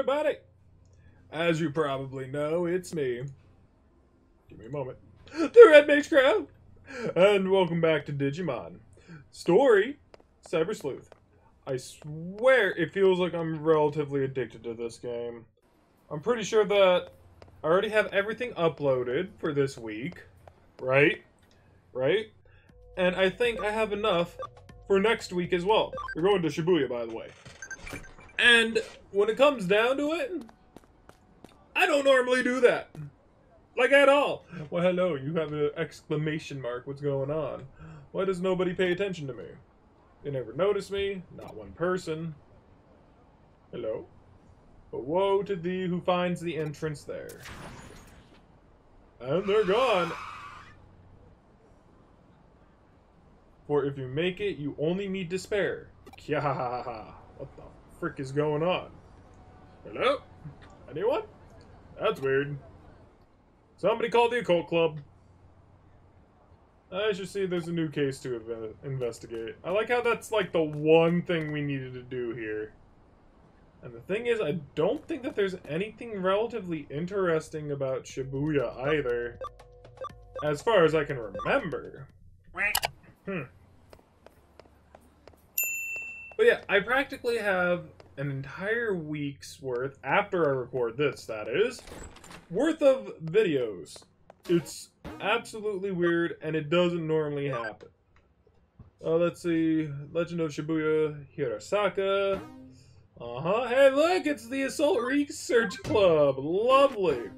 everybody! As you probably know, it's me. Give me a moment. TheRedMageKro! And welcome back to Digimon Story Cyber Sleuth. I swear it feels like I'm relatively addicted to this game. I'm pretty sure that I already have everything uploaded for this week. Right? And I think I have enough for next week as well. We're going to Shibuya, by the way. And when it comes down to it, I don't normally do that. Like, at all. Well, hello, you have an exclamation mark. What's going on? Why does nobody pay attention to me? They never notice me. Not one person. Hello? But woe to thee who finds the entrance there. And they're gone. For if you make it, you only meet despair. Kyahahaha. What the frick is going on? Hello? Anyone? That's weird. Somebody call the Occult Club. I should see there's a new case to investigate. I like how that's like the one thing we needed to do here. And the thing is, I don't think that there's anything relatively interesting about Shibuya either. As far as I can remember. But yeah, I practically have an entire week's worth, after I record this, that is, worth of videos. It's absolutely weird, and it doesn't normally happen. Let's see. Legend of Shibuya Hirasaka. Hey, look! It's the Assault Research Club! Lovely!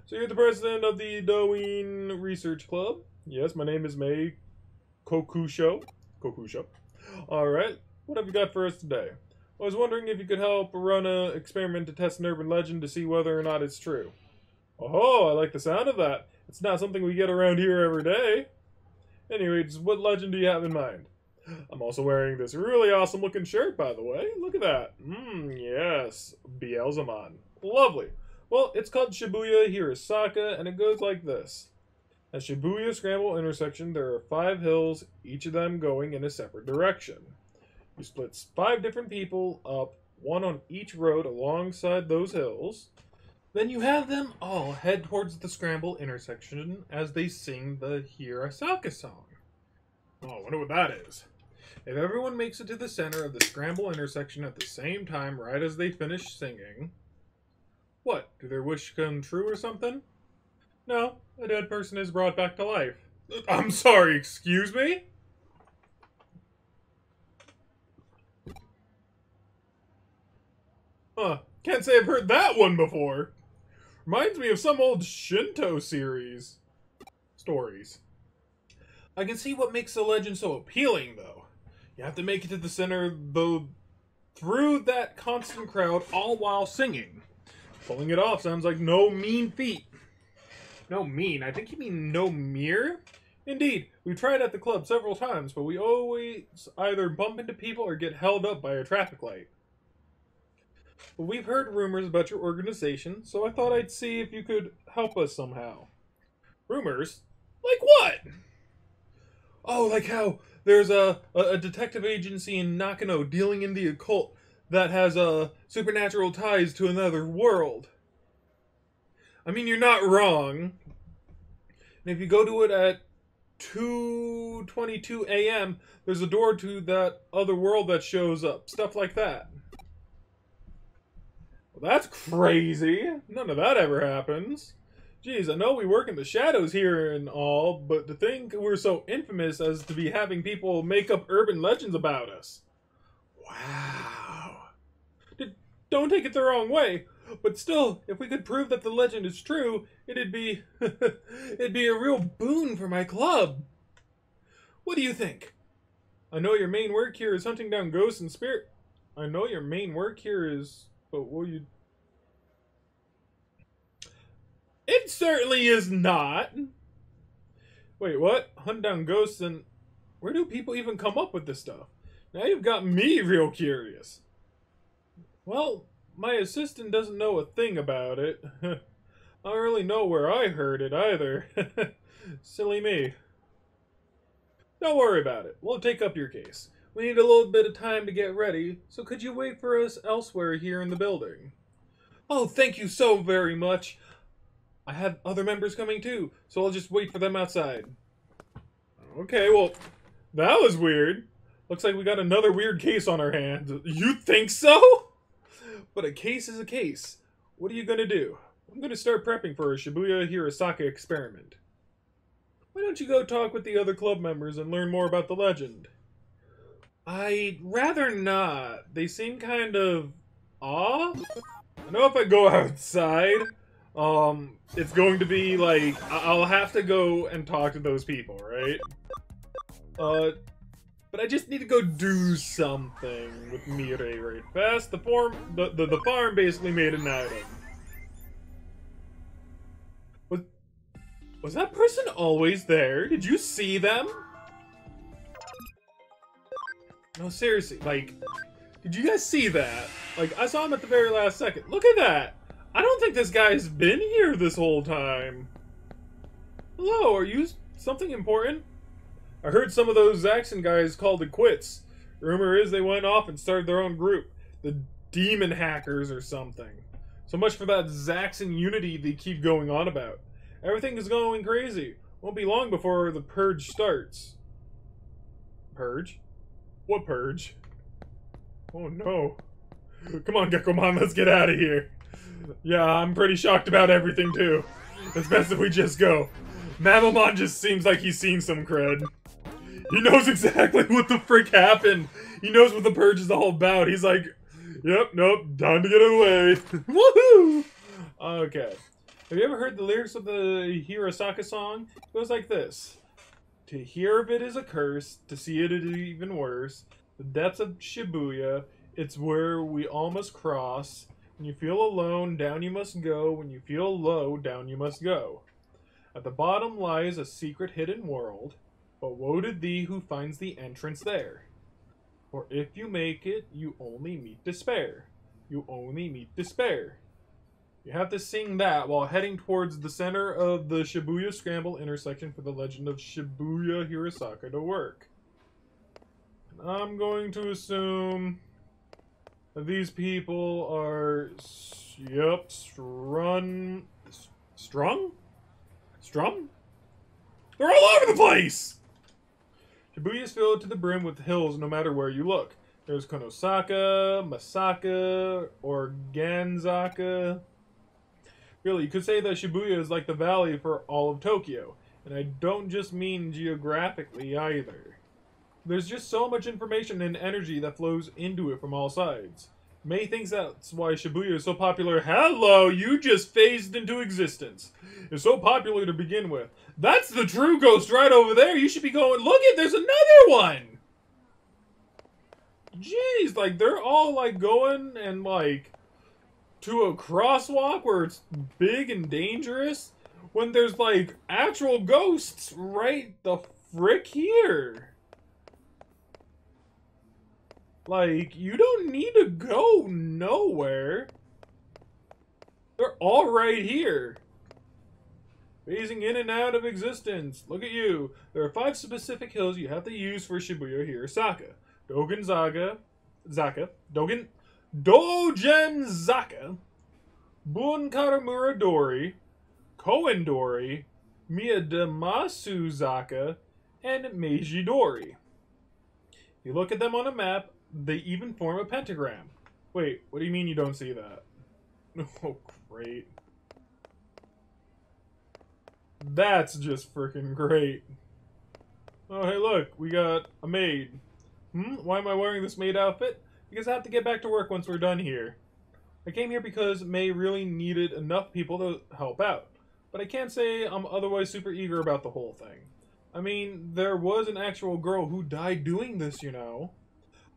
So you're the president of the Doin Research Club? Yes, my name is May Kokusho. Alright, what have you got for us today? I was wondering if you could help run an experiment to test an urban legend to see whether or not it's true. Oh, I like the sound of that. It's not something we get around here every day. Anyways, what legend do you have in mind? I'm also wearing this really awesome looking shirt, by the way. Look at that. Yes. Beelzemon. Lovely. Well, it's called Shibuya Hirasaka, and it goes like this. At Shibuya Scramble intersection, there are 5 hills, each of them going in a separate direction. You split 5 different people up, one on each road alongside those hills. Then you have them all head towards the Scramble intersection as they sing the Hirasaka song. Oh, I wonder what that is. If everyone makes it to the center of the Scramble intersection at the same time right as they finish singing... What, do their wish come true or something? No, a dead person is brought back to life. I'm sorry, excuse me? Can't say I've heard that one before. Reminds me of some old Shinto series. Stories. I can see what makes the legend so appealing, though. You have to make it to the center, though, through that constant crowd, all while singing. Pulling it off sounds like no mean feat. No mean? I think you mean no mere? Indeed, we've tried at the club several times, but we always either bump into people or get held up by a traffic light. But we've heard rumors about your organization, so I thought I'd see if you could help us somehow. Rumors? Like what? Oh, like how there's a detective agency in Nakano dealing in the occult that has supernatural ties to another world. I mean, you're not wrong. And if you go to it at 2:22 a.m., there's a door to that other world that shows up. Stuff like that. Well, that's crazy. None of that ever happens. Geez, I know we work in the shadows here and all, but to think we're so infamous as to be having people make up urban legends about us. Wow. Don't take it the wrong way. But still, if we could prove that the legend is true, it'd be it'd be a real boon for my club. What do you think? I know your main work here is hunting down ghosts and spirit. I know your main work here is... But will you... It certainly is not. Wait, what? Hunt down ghosts and... Where do people even come up with this stuff? Now you've got me real curious. Well... My assistant doesn't know a thing about it. I don't really know where I heard it either. Silly me. Don't worry about it. We'll take up your case. We need a little bit of time to get ready, so could you wait for us elsewhere here in the building? Oh, thank you so very much. I have other members coming too, so I'll just wait for them outside. Okay, well, that was weird. Looks like we got another weird case on our hands. You think so? But a case is a case. What are you gonna do? I'm gonna start prepping for a Shibuya Hirosaka experiment. Why don't you go talk with the other club members and learn more about the legend? I'd rather not. They seem kind of off. I know if I go outside, it's going to be like I'll have to go and talk to those people, right? But I just need to go do something with Mirai right fast. The farm basically made an item. Was that person always there? Did you see them? No, seriously, like, did you guys see that? Like, I saw him at the very last second. Look at that! I don't think this guy's been here this whole time. Hello, are you something important? I heard some of those Zaxxon guys called it quits. Rumor is they went off and started their own group. The Demon Hackers or something. So much for that Zaxxon unity they keep going on about. Everything is going crazy. Won't be long before the purge starts. Purge? What purge? Oh no. Come on, Gekkomon, let's get out of here. Yeah, I'm pretty shocked about everything too. It's best if we just go. Mammamon just seems like he's seen some cred. He knows exactly what the frick happened. He knows what the purge is all about. He's like, yep, nope, time to get away. Woohoo! Okay. Have you ever heard the lyrics of the Hirosaka song? It goes like this. To hear of it is a curse, to see it is even worse. The depths of Shibuya, it's where we all must cross. When you feel alone, down you must go. When you feel low, down you must go. At the bottom lies a secret hidden world, but woe to thee who finds the entrance there. For if you make it, you only meet despair. You only meet despair. You have to sing that while heading towards the center of the Shibuya Scramble intersection for the legend of Shibuya Hirosaka to work. And I'm going to assume that these people are, yep, strung? They're all over the place! Shibuya is filled to the brim with hills no matter where you look. There's Konosaka, Masaka, or Ganzaka. Really, you could say that Shibuya is like the valley for all of Tokyo, and I don't just mean geographically either. There's just so much information and energy that flows into it from all sides. May thinks that's why Shibuya is so popular. Hello, you just phased into existence. It's so popular to begin with. That's the true ghost right over there. You should be going, look it, there's another one! Jeez, like, they're all, like, going and, like, to a crosswalk where it's big and dangerous when there's like actual ghosts right the frick here. Like, you don't need to go nowhere. They're all right here. Phasing in and out of existence. Look at you. There are 5 specific hills you have to use for Shibuya Hirosaka. Dojenzaka, Bunkaramura Dori, Koen Dori, Miyademasuzaka, and Meiji Dori. If you look at them on a map, they even form a pentagram. Wait, what do you mean you don't see that? Oh, great. That's just freaking great. Oh, hey, look, we got a maid. Why am I wearing this maid outfit? Because I have to get back to work once we're done here. I came here because May really needed enough people to help out. But I can't say I'm otherwise super eager about the whole thing. I mean, there was an actual girl who died doing this, you know.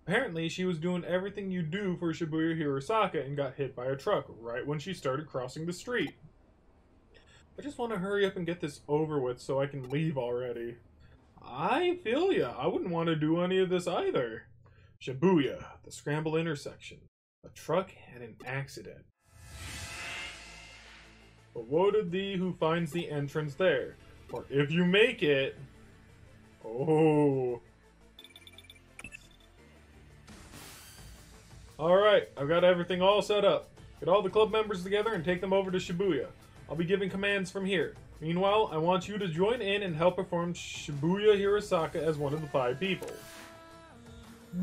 Apparently, she was doing everything you do for Shibuya Hirosaka and got hit by a truck right when she started crossing the street. I just want to hurry up and get this over with so I can leave already. I feel ya. I wouldn't want to do any of this either. Shibuya, the scramble intersection. A truck had an accident. But woe to thee who finds the entrance there. For if you make it... Oh... Alright, I've got everything all set up. Get all the club members together and take them over to Shibuya. I'll be giving commands from here. Meanwhile, I want you to join in and help perform Shibuya Hirosaka as one of the 5 people.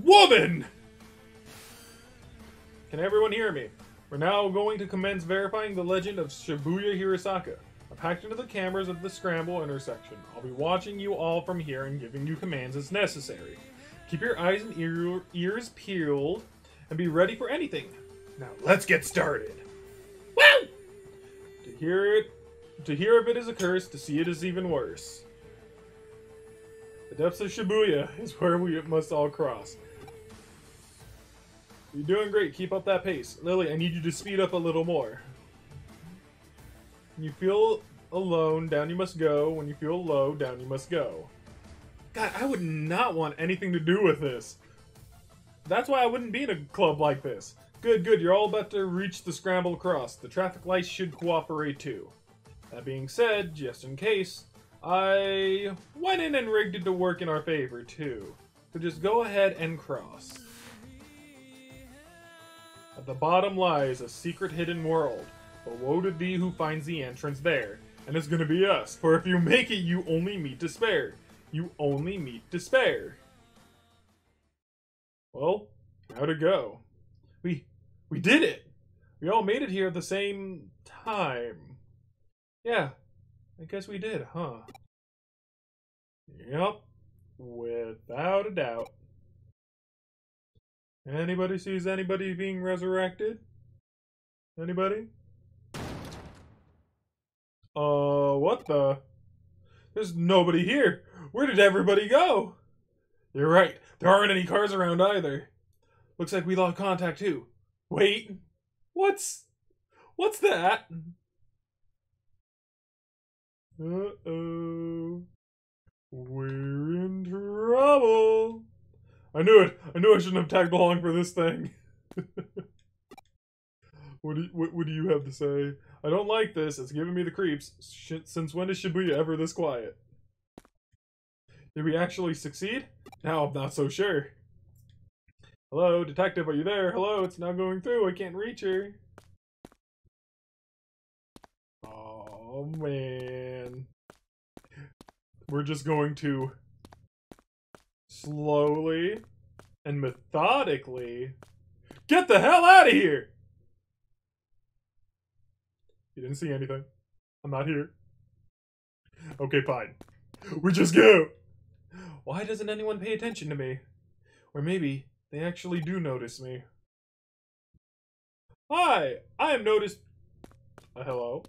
Woman! Can everyone hear me? We're now going to commence verifying the legend of Shibuya Hirosaka. I've hacked into the cameras at the Scramble intersection. I'll be watching you all from here and giving you commands as necessary. Keep your eyes and ears peeled and be ready for anything. Now let's get started. Woo! To hear of it is a curse, to see it is even worse. The depths of Shibuya is where we must all cross. You're doing great, keep up that pace. Lily, I need you to speed up a little more. When you feel alone, down you must go. When you feel low, down you must go. God, I would not want anything to do with this. That's why I wouldn't be in a club like this. Good, you're all about to reach the Scramble Cross. The traffic lights should cooperate too. That being said, just in case, I went in and rigged it to work in our favor too. So just go ahead and cross. At the bottom lies a secret hidden world, but woe to thee who finds the entrance there. And it's gonna be us, for if you make it, you only meet despair. You only meet despair. Well, how'd it go? We did it! We all made it here at the same time. Yeah, I guess we did, huh? Yep, without a doubt. Anybody sees anybody being resurrected? Anybody? What the? There's nobody here. Where did everybody go? You're right, there aren't any cars around either. Looks like we lost contact too. Wait, what's that? Uh-oh. We're in trouble. I knew it. I knew I shouldn't have tagged along for this thing. What do you have to say? I don't like this. It's giving me the creeps. Since when is Shibuya ever this quiet? Did we actually succeed? Now I'm not so sure. Hello, detective, are you there? Hello, it's not going through. I can't reach her. Oh, man. We're just going to slowly and methodically get the hell out of here! You didn't see anything. I'm not here. Okay, fine. We just go! Why doesn't anyone pay attention to me? Or maybe they actually do notice me. Hi! I am noticed... hello?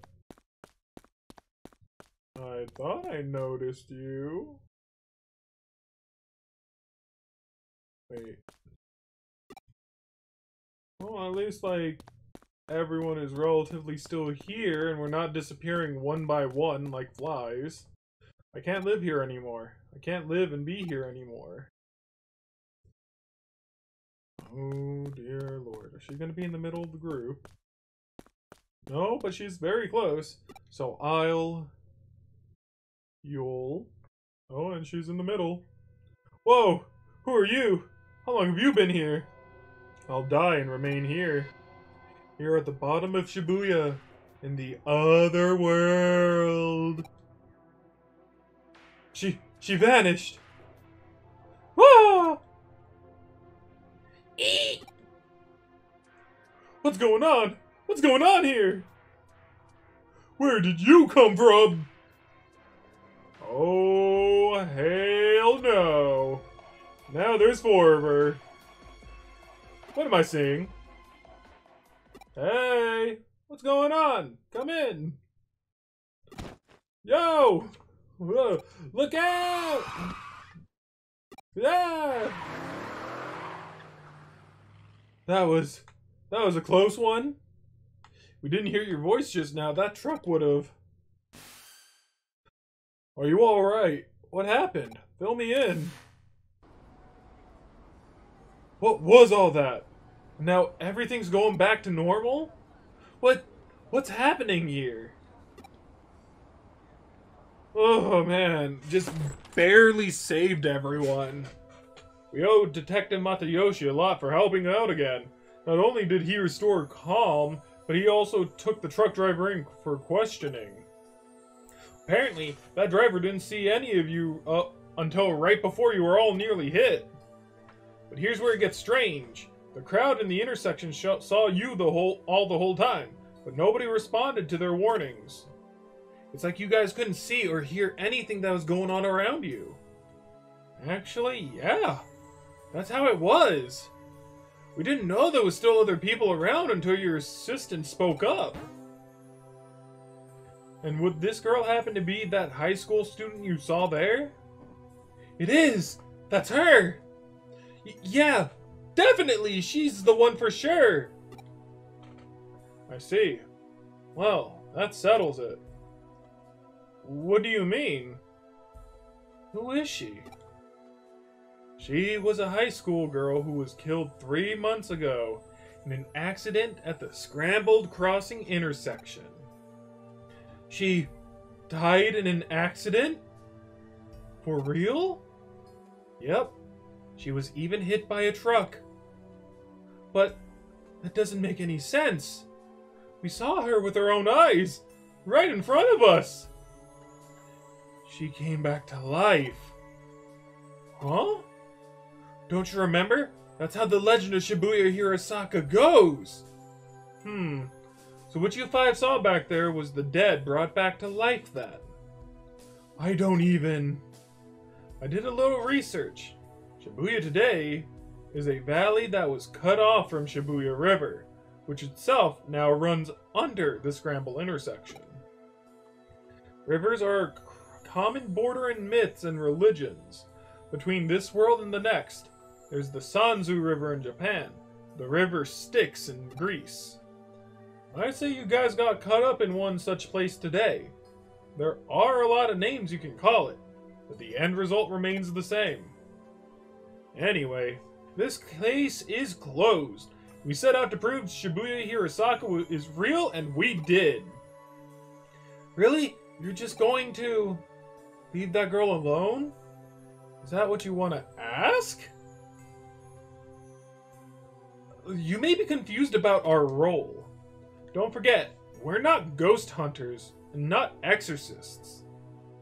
I thought I noticed you. Wait. Well, at least, like, everyone is relatively still here, and we're not disappearing one by one like flies. I can't live here anymore. I can't live and be here anymore. Oh, dear Lord. Is she going to be in the middle of the group? No, but she's very close. So you'll... Oh, and she's in the middle. Whoa! Who are you? How long have you been here? I'll die and remain here. Here at the bottom of Shibuya, in the other world. She vanished. Ah! What's going on? What's going on here? Where did you come from? Oh, hell no. Now there's 4 of her. What am I seeing? Hey, what's going on? Come in. Yo! Whoa, look out! Yeah! That was a close one. We didn't hear your voice just now. That truck would have. Are you all right? What happened? Fill me in. What was all that? Now everything's going back to normal? What's happening here? Oh man, just barely saved everyone. We owe Detective Matayoshi a lot for helping out again. Not only did he restore calm, but he also took the truck driver in for questioning. Apparently, that driver didn't see any of you until right before you were all nearly hit. But here's where it gets strange. The crowd in the intersection saw you the whole time, but nobody responded to their warnings. It's like you guys couldn't see or hear anything that was going on around you. Actually, yeah. That's how it was. We didn't know there was still other people around until your assistant spoke up. And would this girl happen to be that high school student you saw there? It is! That's her! Yeah, definitely! She's the one for sure! I see. Well, that settles it. What do you mean? Who is she? She was a high school girl who was killed 3 months ago in an accident at the Scrambled Crossing intersection. She died in an accident? For real? Yep. She was even hit by a truck. But that doesn't make any sense. We saw her with our own eyes, right in front of us. She came back to life. Huh? Don't you remember? That's how the legend of Shibuya Hirosaka goes. So what you 5 saw back there was the dead brought back to life then? I don't even... I did a little research. Shibuya today is a valley that was cut off from Shibuya River, which itself now runs under the Scramble intersection. Rivers are a common border in myths and religions. Between this world and the next, there's the Sanzu River in Japan, the river Styx in Greece. I say you guys got caught up in one such place today. There are a lot of names you can call it, but the end result remains the same. Anyway, this case is closed. We set out to prove Shibuya Hirosaka is real, and we did. Really? You're just going to leave that girl alone? Is that what you want to ask? You may be confused about our role. Don't forget, we're not ghost hunters and not exorcists.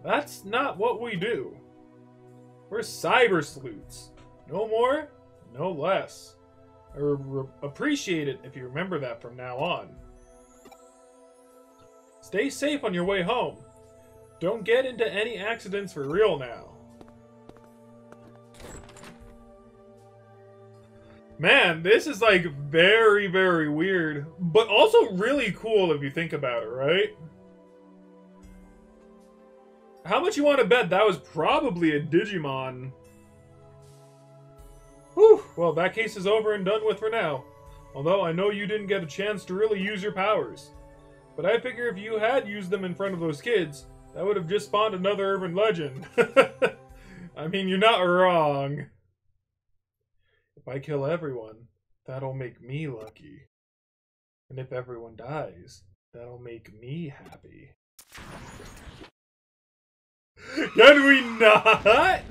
That's not what we do. We're cyber sleuths. No more, no less. I appreciate it if you remember that from now on. Stay safe on your way home. Don't get into any accidents for real now. Man, this is like very, very weird, but also really cool if you think about it, right? How much you want to bet that was probably a Digimon? Whew, well, that case is over and done with for now. Although I know you didn't get a chance to really use your powers. But I figure if you had used them in front of those kids, that would have just spawned another urban legend. I mean, you're not wrong. If I kill everyone, that'll make me lucky. And if everyone dies, that'll make me happy. Can we not?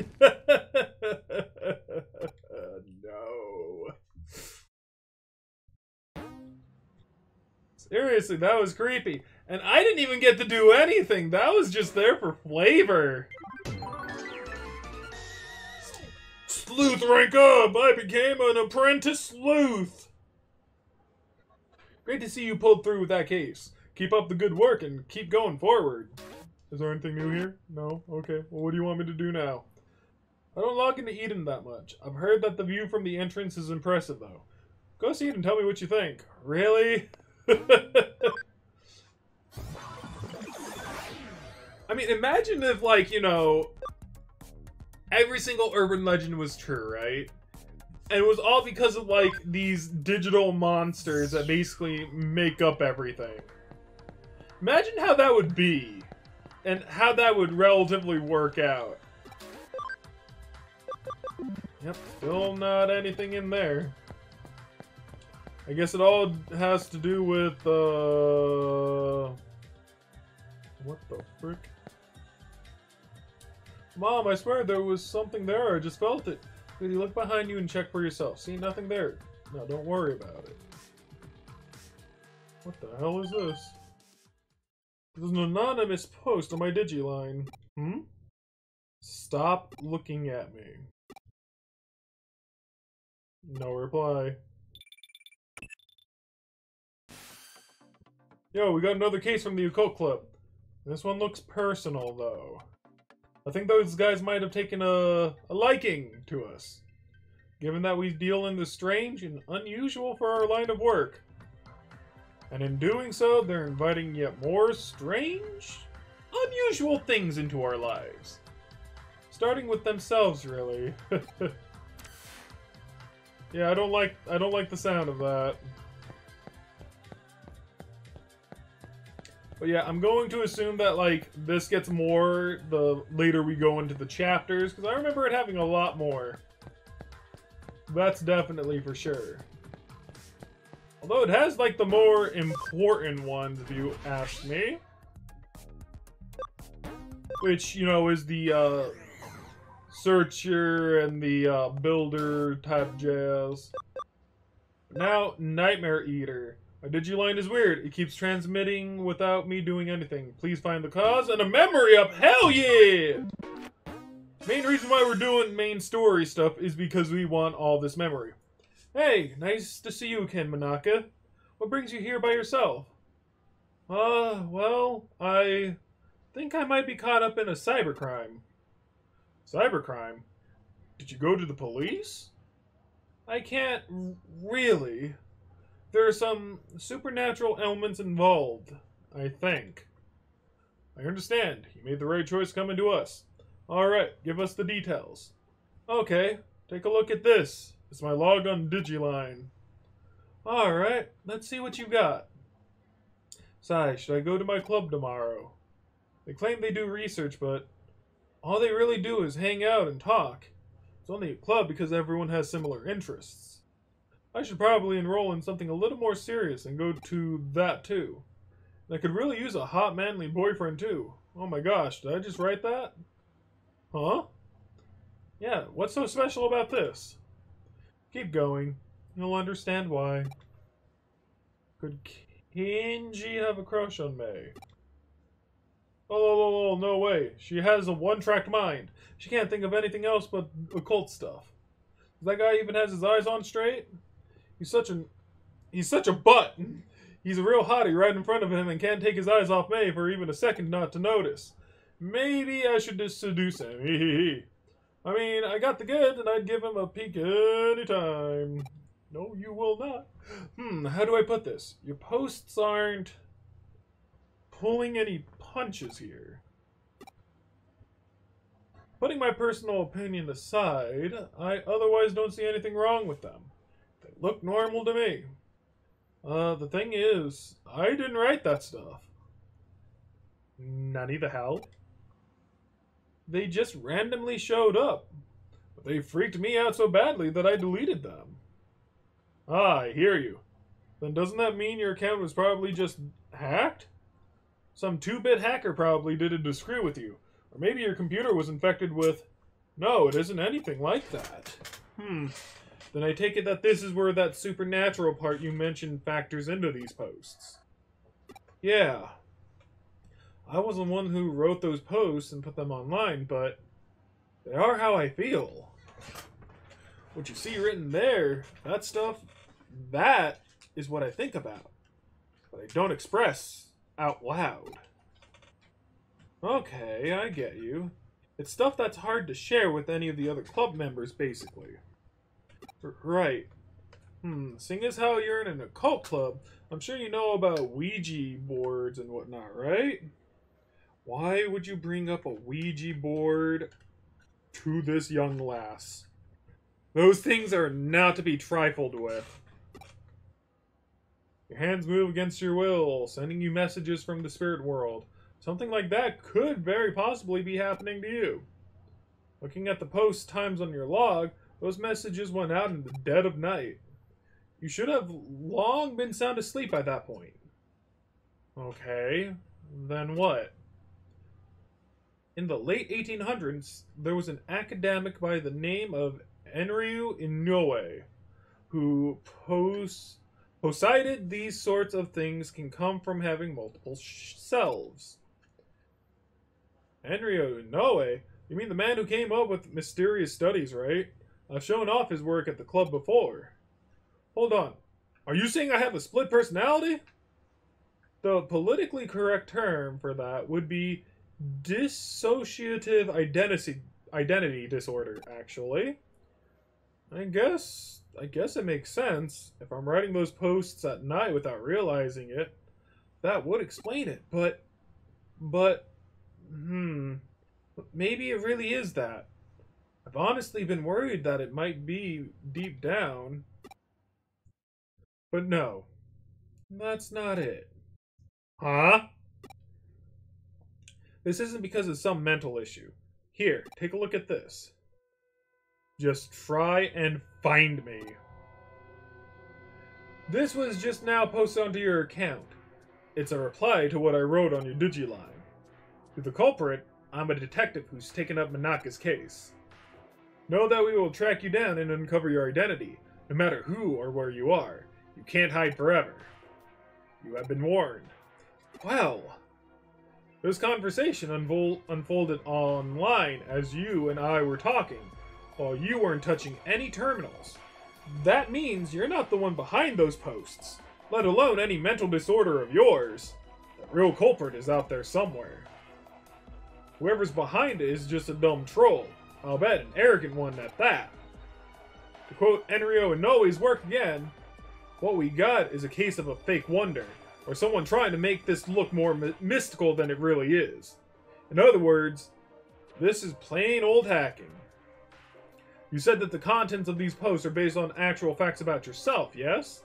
No. Seriously, that was creepy. And I didn't even get to do anything. That was just there for flavor. Sleuth rank up! I became an apprentice sleuth! Great to see you pulled through with that case. Keep up the good work and keep going forward. Is there anything new here? No? Okay. Well, what do you want me to do now? I don't log into Eden that much. I've heard that the view from the entrance is impressive, though. Go see it and tell me what you think. Really? I mean, imagine if, like, you know, every single urban legend was true, right? And it was all because of, like, these digital monsters that basically make up everything. Imagine how that would be. And how that would relatively work out. Yep, still not anything in there. I guess it all has to do with, what the frick? Mom, I swear there was something there. I just felt it. Could you look behind you and check for yourself? See, nothing there. Now don't worry about it. What the hell is this? There's an anonymous post on my Digiline. Hmm? Stop looking at me. No reply. Yo, we got another case from the Occult Club. This one looks personal, though. I think those guys might have taken a liking to us, given that we deal in the strange and unusual for our line of work. And in doing so, they're inviting yet more strange, unusual things into our lives. Starting with themselves, really. Yeah, I don't like the sound of that. But yeah, I'm going to assume that, like, this gets more the later we go into the chapters, because I remember it having a lot more. That's definitely for sure. Although it has, like, the more important ones, if you ask me. Which, you know, is the, searcher and the, builder type jazz. Now, Nightmare Eater. My Digiline is weird. It keeps transmitting without me doing anything. Please find the cause and a memory up. Hell yeah! Main reason why we're doing main story stuff is because we want all this memory. Hey, nice to see you, Ken Manaka. What brings you here by yourself? Well, I think I might be caught up in a cybercrime. Cybercrime? Did you go to the police? I can't really. There are some supernatural elements involved, I think. I understand. You made the right choice coming to us. Alright, give us the details. Okay, take a look at this. It's my log on Digiline. Alright, let's see what you got. Sai, should I go to my club tomorrow? They claim they do research, but all they really do is hang out and talk. It's only a club because everyone has similar interests. I should probably enroll in something a little more serious and go to that too. And I could really use a hot manly boyfriend too. Oh my gosh, did I just write that? Huh? Yeah, what's so special about this? Keep going. You'll understand why. Could Kenji have a crush on May? Oh, no way. She has a one-tracked mind. She can't think of anything else but occult stuff. Does that guy even has his eyes on straight? He's such a butt. He's a real hottie right in front of him and can't take his eyes off May for even a second not to notice. Maybe I should just seduce him. I mean, I got the goods and I'd give him a peek anytime. No, you will not. How do I put this? Your posts aren't pulling any punches here. Putting my personal opinion aside, I otherwise don't see anything wrong with them. They look normal to me. The thing is, I didn't write that stuff. Nani the hell? They just randomly showed up. But they freaked me out so badly that I deleted them. Ah, I hear you. Then doesn't that mean your account was probably just hacked? Some 2-bit hacker probably did it to screw with you. Or maybe your computer was infected with... No, it isn't anything like that. Then I take it that this is where that supernatural part you mentioned factors into these posts. Yeah. I wasn't one who wrote those posts and put them online, but they are how I feel. What you see written there, that stuff, that is what I think about. But I don't express out loud. Okay, I get you. It's stuff that's hard to share with any of the other club members, basically. Right. Seeing as how you're in an occult club, I'm sure you know about Ouija boards and whatnot, right? Why would you bring up a Ouija board to this young lass? Those things are not to be trifled with. Your hands move against your will, sending you messages from the spirit world. Something like that could very possibly be happening to you. Looking at the post times on your log, those messages went out in the dead of night. You should have long been sound asleep by that point. Okay, then what? In the late 1800s, there was an academic by the name of Enryu Inoue who posited these sorts of things can come from having multiple selves. Henry Noe? You mean the man who came up with mysterious studies, right? I've shown off his work at the club before. Hold on. Are you saying I have a split personality? The politically correct term for that would be dissociative identity disorder, actually. I guess it makes sense. If I'm writing those posts at night without realizing it, that would explain it. But, maybe it really is that. I've honestly been worried that it might be deep down. But no, that's not it. Huh? This isn't because of some mental issue. Here, take a look at this. Just try and find me. This was just now posted onto your account. It's a reply to what I wrote on your Digiline. To the culprit, I'm a detective who's taken up Manaka's case. Know that we will track you down and uncover your identity, no matter who or where you are. You can't hide forever. You have been warned. Well, this conversation unfolded online as you and I were talking, while you weren't touching any terminals. That means you're not the one behind those posts, let alone any mental disorder of yours. The real culprit is out there somewhere. Whoever's behind it is just a dumb troll. I'll bet an arrogant one at that. To quote Enryo Inoe's work again, what we got is a case of a fake wonder, or someone trying to make this look more mystical than it really is. In other words, this is plain old hacking. You said that the contents of these posts are based on actual facts about yourself, yes?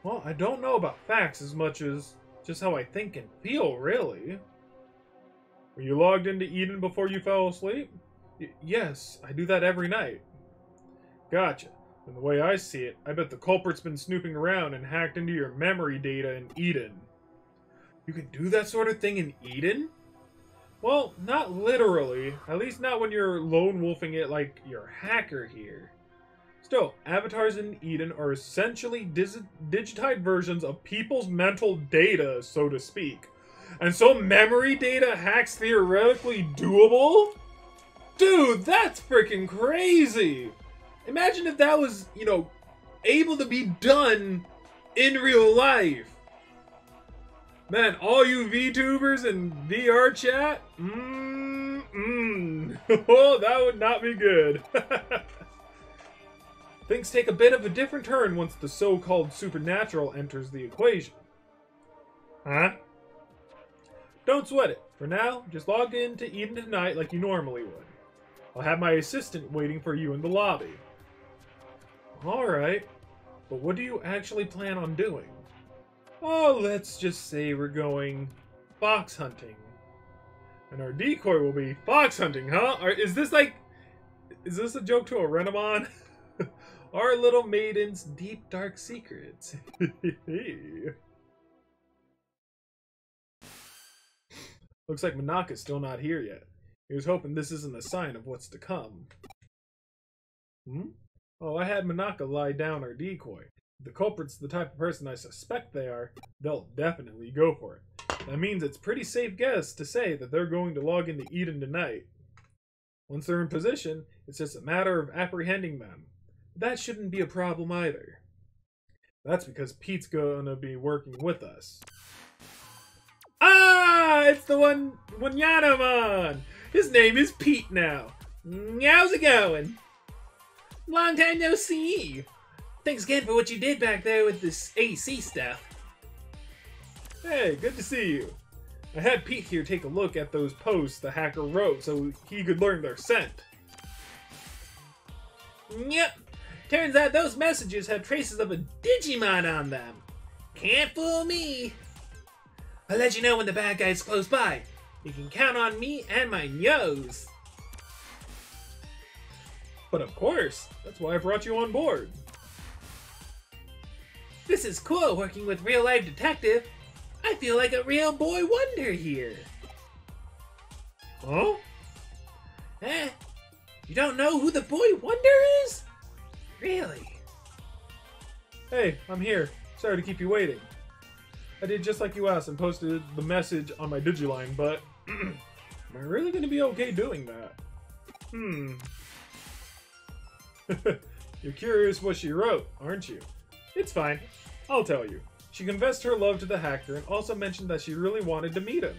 Well, I don't know about facts as much as just how I think and feel, really. Were you logged into Eden before you fell asleep? Yes, I do that every night. Gotcha. And the way I see it, I bet the culprit's been snooping around and hacked into your memory data in Eden. You can do that sort of thing in Eden? Well, not literally. At least not when you're lone wolfing it like your hacker here. Still, avatars in Eden are essentially digitized versions of people's mental data, so to speak. And so memory data hacks theoretically doable? Dude, that's freaking crazy! Imagine if that was, able to be done in real life. Man, all you VTubers and VR chat? Oh, that would not be good. Things take a bit of a different turn once the so-called supernatural enters the equation. Huh? Don't sweat it. For now, just log into Eden tonight like you normally would. I'll have my assistant waiting for you in the lobby. Alright, but what do you actually plan on doing? Oh, let's just say we're going fox hunting. And our decoy will be fox hunting, huh? Is this a joke to a Renamon? Our little maiden's deep dark secrets. Looks like Manaka's still not here yet. He was hoping this isn't a sign of what's to come. Oh, I had Manaka lie down our decoy. If the culprit's the type of person I suspect they are, they'll definitely go for it. That means it's pretty safe guess to say that they're going to log into Eden tonight. Once they're in position, it's just a matter of apprehending them. But that shouldn't be a problem either. That's because Pete's gonna be working with us. Ah! It's the one Yanamon! His name is Pete now. How's it going? Long time no see. Thanks again for what you did back there with this AC stuff. Hey, good to see you. I had Pete here take a look at those posts the hacker wrote so he could learn their scent. Yep. Turns out those messages have traces of a Digimon on them. Can't fool me. I'll let you know when the bad guy's close by. You can count on me and my nose. But of course, that's why I brought you on board. This is cool working with real-life detective. I feel like a real boy wonder here. Huh? You don't know who the boy wonder is? Really? Hey, I'm here. Sorry to keep you waiting. I did just like you asked and posted the message on my Digiline, but am I really going to be okay doing that? You're curious what she wrote, aren't you? It's fine. I'll tell you. She confessed her love to the hacker and also mentioned that she really wanted to meet him.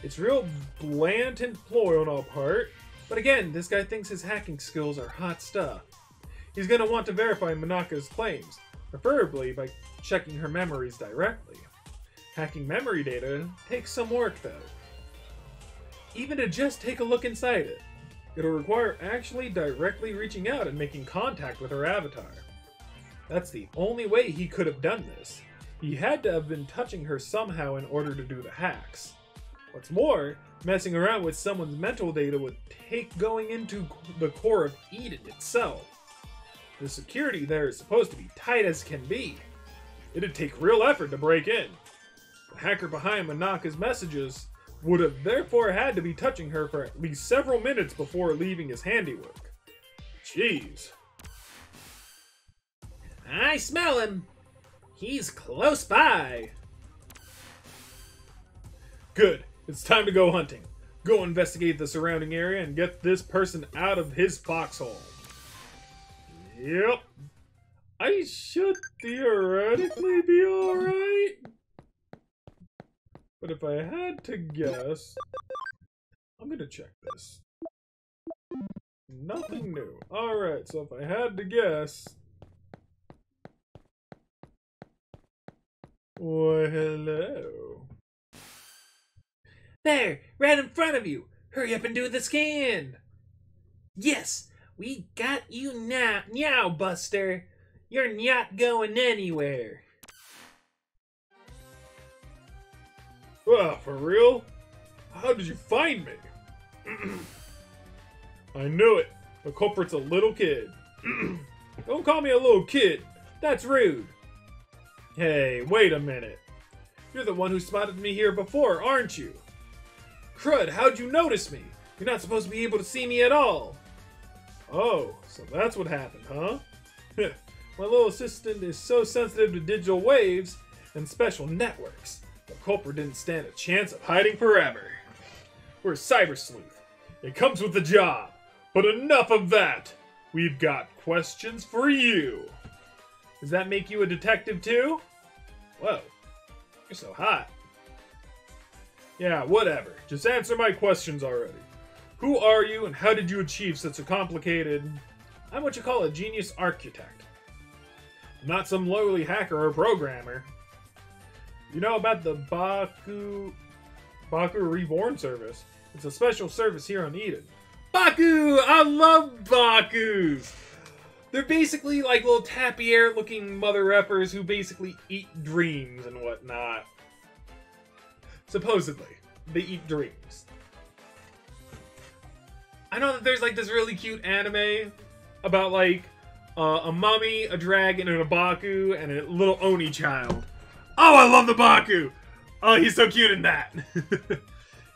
It's real blatant ploy on our part, but again, this guy thinks his hacking skills are hot stuff. He's going to want to verify Manaka's claims, preferably by checking her memories directly. Hacking memory data takes some work though. Even to just take a look inside it. It'll require actually directly reaching out and making contact with her avatar. That's the only way he could have done this. He had to have been touching her somehow in order to do the hacks. What's more, messing around with someone's mental data would take going into the core of Eden itself. The security there is supposed to be tight as can be. It'd take real effort to break in. The hacker behind Manaka's messages would have therefore had to be touching her for at least several minutes before leaving his handiwork. Jeez. I smell him. He's close by. Good. It's time to go hunting. Go investigate the surrounding area and get this person out of his foxhole. Yep. I should theoretically be alright. But if I had to guess, I'm gonna check this. Nothing new. Alright, so if I had to guess... Why, hello. There, right in front of you. Hurry up and do the scan. Yes, we got you now, Buster. You're not going anywhere. For real? How did you find me? I knew it. The culprit's a little kid. Don't call me a little kid. That's rude. Hey, wait a minute. You're the one who spotted me here before, aren't you? Crud, how'd you notice me? You're not supposed to be able to see me at all. Oh, so that's what happened, huh? My little assistant is so sensitive to digital waves and special networks. The culprit didn't stand a chance of hiding forever. We're Cyber Sleuth. It comes with the job. But enough of that. We've got questions for you. Does that make you a detective too? Whoa, you're so hot. Yeah, whatever. Just answer my questions already. Who are you and how did you achieve such a complicated... I'm what you call a genius architect. I'm not some lowly hacker or programmer. You know about the Baku Reborn service? It's a special service here on Eden. Baku! I love Bakus! They're basically like little tapir looking mother effers who basically eat dreams and whatnot. Supposedly, they eat dreams. I know that there's like this really cute anime about like a mummy, a dragon, and a Baku, and a little Oni child. Oh, I love the Baku! Oh, he's so cute in that!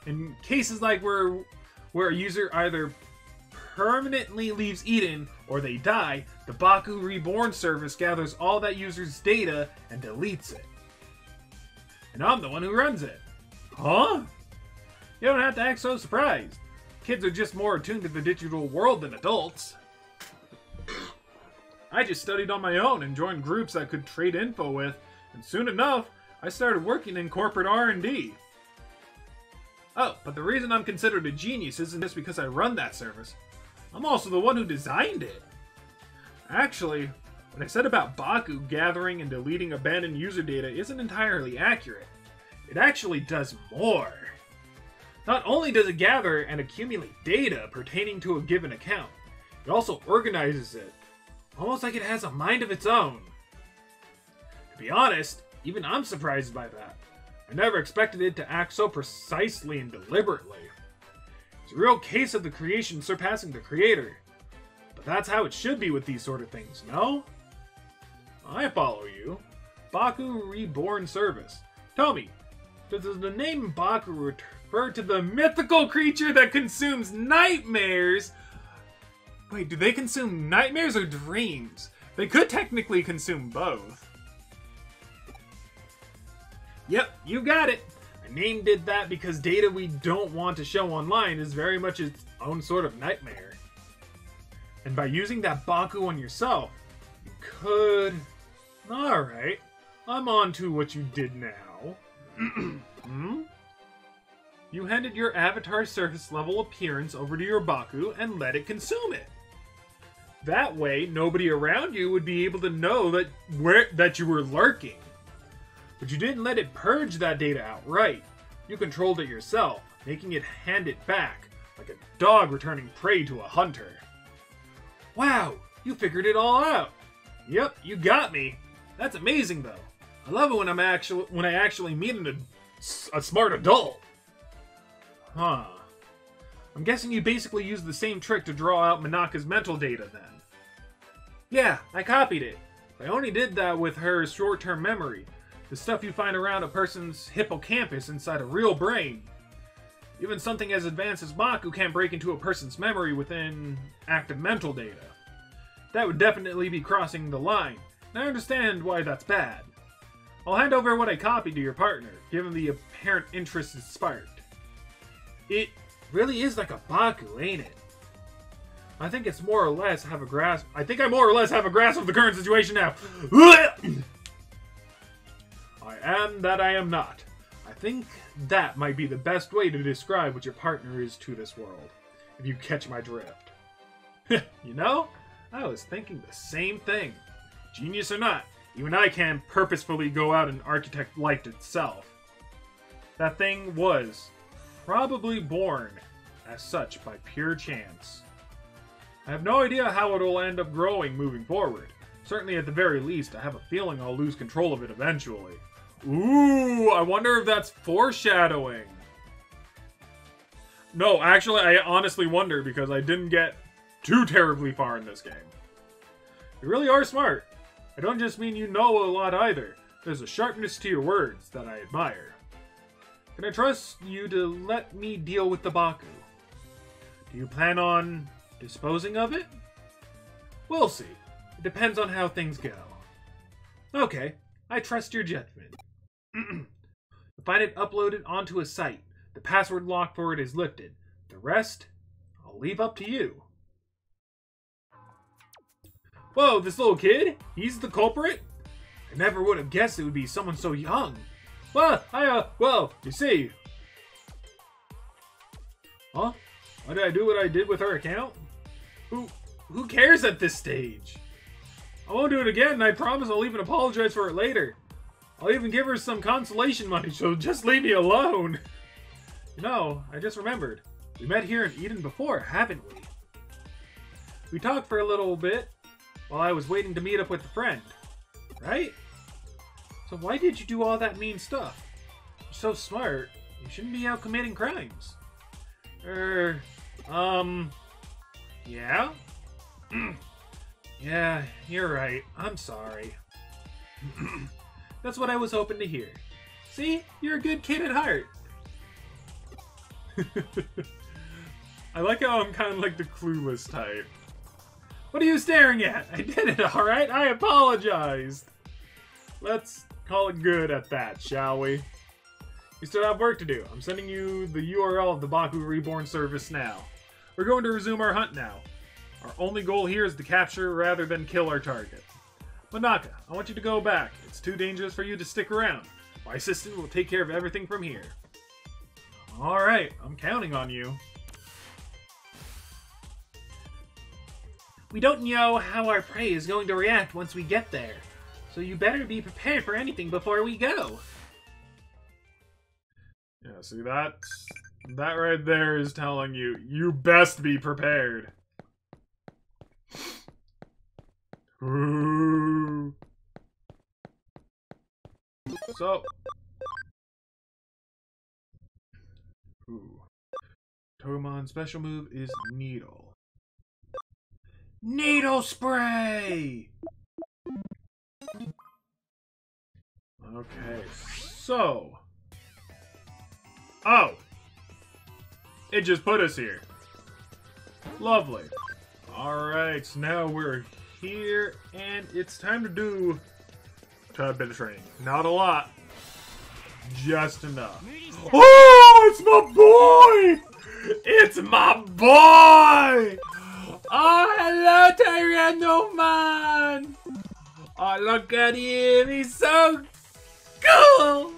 In cases like where a user either permanently leaves Eden or they die, the Baku Reborn service gathers all that user's data and deletes it. And I'm the one who runs it. Huh? You don't have to act so surprised. Kids are just more attuned to the digital world than adults. I just studied on my own and joined groups I could trade info with, and soon enough, I started working in corporate R&D. Oh, but the reason I'm considered a genius isn't just because I run that service. I'm also the one who designed it. Actually, what I said about Baku gathering and deleting abandoned user data isn't entirely accurate. It actually does more. Not only does it gather and accumulate data pertaining to a given account, it also organizes it, almost like it has a mind of its own. To be honest, even I'm surprised by that. I never expected it to act so precisely and deliberately. It's a real case of the creation surpassing the creator. But that's how it should be with these sort of things, no? I follow you. Baku Reborn Service. Tell me, does the name Baku refer to the mythical creature that consumes nightmares? Wait, do they consume nightmares or dreams? They could technically consume both. Yep, you got it. I named it that because data we don't want to show online is very much its own sort of nightmare. And by using that Baku on yourself, you could... Alright, I'm on to what you did now. You handed your avatar's surface level appearance over to your Baku and let it consume it. That way, nobody around you would be able to know that you were lurking. But you didn't let it purge that data outright. You controlled it yourself, making it hand it back, like a dog returning prey to a hunter. Wow, you figured it all out. Yep, you got me. That's amazing, though. I love it when I actually meet a smart adult. Huh. I'm guessing you basically used the same trick to draw out Manaka's mental data, then. Yeah, I copied it. I only did that with her short-term memory. The stuff you find around a person's hippocampus inside a real brain. Even something as advanced as Baku can't break into a person's memory within active mental data. That would definitely be crossing the line, and I understand why that's bad. I'll hand over what I copied to your partner, given the apparent interest it sparked. It really is like a Baku, ain't it? I think I more or less have a grasp of the current situation now. I am that I am not. I think that might be the best way to describe what your partner is to this world, if you catch my drift. You know, I was thinking the same thing. Genius or not, even I can't purposefully go out and architect life itself. That thing was probably born as such by pure chance. I have no idea how it will end up growing moving forward. Certainly at the very least, I have a feeling I'll lose control of it eventually. Ooh, I wonder if that's foreshadowing. No, actually, I honestly wonder because I didn't get too terribly far in this game. You really are smart. I don't just mean you know a lot either. There's a sharpness to your words that I admire. Can I trust you to let me deal with the Baku? Do you plan on disposing of it? We'll see. It depends on how things go. Okay, I trust your judgment. Find it uploaded onto a site. The password lock for it is lifted. The rest, I'll leave up to you. Whoa, this little kid? He's the culprit? I never would have guessed it would be someone so young. Well, you see. Huh? Why did I do what I did with her account? Who cares at this stage? I won't do it again, and I promise I'll even apologize for it later. I'll even give her some consolation money, so just leave me alone. No, I just remembered. We met here in Eden before, haven't we? We talked for a little bit while I was waiting to meet up with a friend, right? So why did you do all that mean stuff? You're so smart. You shouldn't be out committing crimes. Yeah? Yeah, you're right. I'm sorry. That's what I was hoping to hear. See? You're a good kid at heart. I like how I'm kind of like the clueless type. What are you staring at? I did it, alright? I apologized. Let's call it good at that, shall we? You still have work to do. I'm sending you the URL of the Baku Reborn service now. We're going to resume our hunt now. Our only goal here is to capture rather than kill our target. Manaka, I want you to go back. It's too dangerous for you to stick around. My assistant will take care of everything from here. Alright, I'm counting on you. We don't know how our prey is going to react once we get there, so you better be prepared for anything before we go. Yeah, see that right there is telling you, you best be prepared. Ooh. So. Ooh. Togemon's special move is Needle. Needle Spray! Okay, so. Oh! It just put us here. Lovely. Alright, so now we're here, and it's time to do a bit of training. Not a lot, just enough. Oh, it's my boy! It's my boy! Oh, hello, Tyrannoman! Oh, look at him, he's so cool!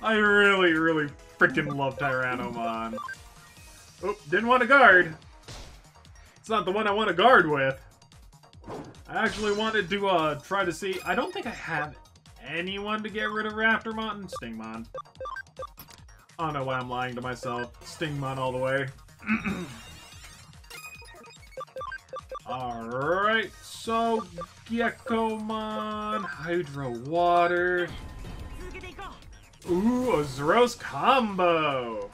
I really, really freaking love Tyrannomon. Oh, didn't want to guard. It's not the one I want to guard with. I actually wanted to try to see. I don't think I have anyone to get rid of Raptormon and Stingmon. I don't know why I'm lying to myself. Stingmon all the way. Alright, so Geckomon, Hydro Water. Ooh, a Zeros combo.